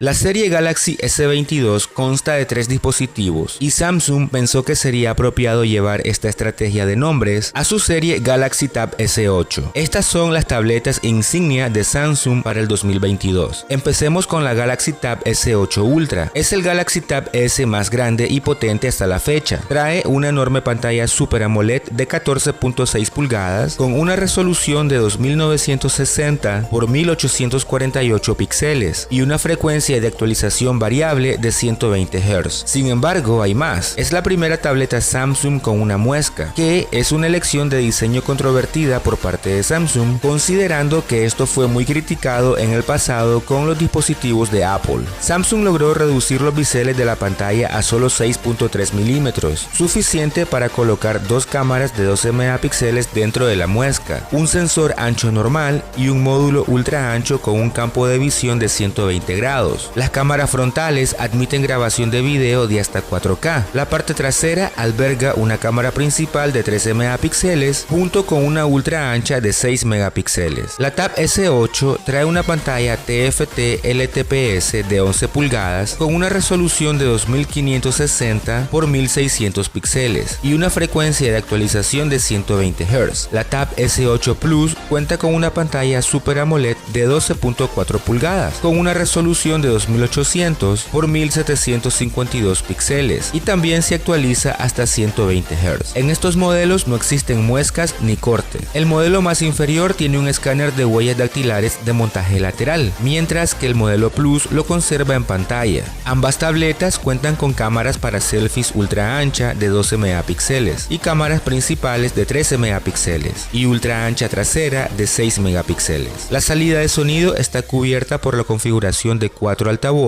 La serie Galaxy S22 consta de 3 dispositivos y Samsung pensó que sería apropiado llevar esta estrategia de nombres a su serie Galaxy Tab S8. Estas son las tabletas insignia de Samsung para el 2022. Empecemos con la Galaxy Tab S8 Ultra. Es el Galaxy Tab S más grande y potente hasta la fecha. Trae una enorme pantalla Super AMOLED de 14.6 pulgadas con una resolución de 2960 x 1848 píxeles y una frecuencia de actualización variable de 120 Hz. Sin embargo, hay más. Es la primera tableta Samsung con una muesca, que es una elección de diseño controvertida por parte de Samsung, considerando que esto fue muy criticado en el pasado con los dispositivos de Apple. Samsung logró reducir los biseles de la pantalla a solo 6.3 milímetros, suficiente para colocar dos cámaras de 12 megapíxeles dentro de la muesca, un sensor ancho normal y un módulo ultra ancho con un campo de visión de 120 grados. Las cámaras frontales admiten grabación de video de hasta 4K. La parte trasera alberga una cámara principal de 13 megapíxeles junto con una ultra ancha de 6 megapíxeles. La Tab S8 trae una pantalla TFT LTPS de 11 pulgadas con una resolución de 2560 x 1600 píxeles y una frecuencia de actualización de 120 Hz. La Tab S8 Plus cuenta con una pantalla Super AMOLED de 12.4 pulgadas con una resolución de 2800 x 1752 píxeles y también se actualiza hasta 120 Hz. En estos modelos no existen muescas ni corte. El modelo más inferior tiene un escáner de huellas dactilares de montaje lateral, mientras que el modelo Plus lo conserva en pantalla. Ambas tabletas cuentan con cámaras para selfies ultra ancha de 12 megapíxeles y cámaras principales de 13 megapíxeles y ultra ancha trasera de 6 megapíxeles. La salida de sonido está cubierta por la configuración de 4 altavoces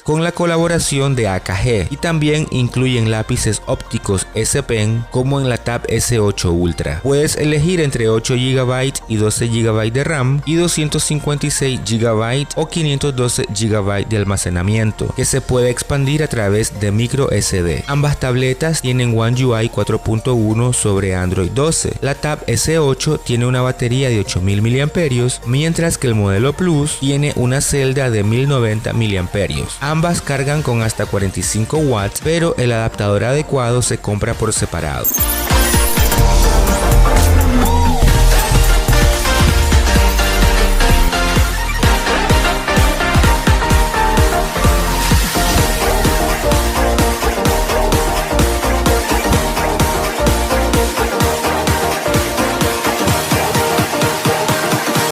con la colaboración de AKG y también incluyen lápices ópticos S Pen como en la Tab S8 Ultra. Puedes elegir entre 8 GB y 12 GB de RAM y 256 GB o 512 GB de almacenamiento que se puede expandir a través de micro SD. Ambas tabletas tienen One UI 4.1 sobre Android 12. La Tab S8 tiene una batería de 8000 mAh, mientras que el modelo Plus tiene una celda de 1090 mAh. Ambas cargan con hasta 45 watts, pero el adaptador adecuado se compra por separado.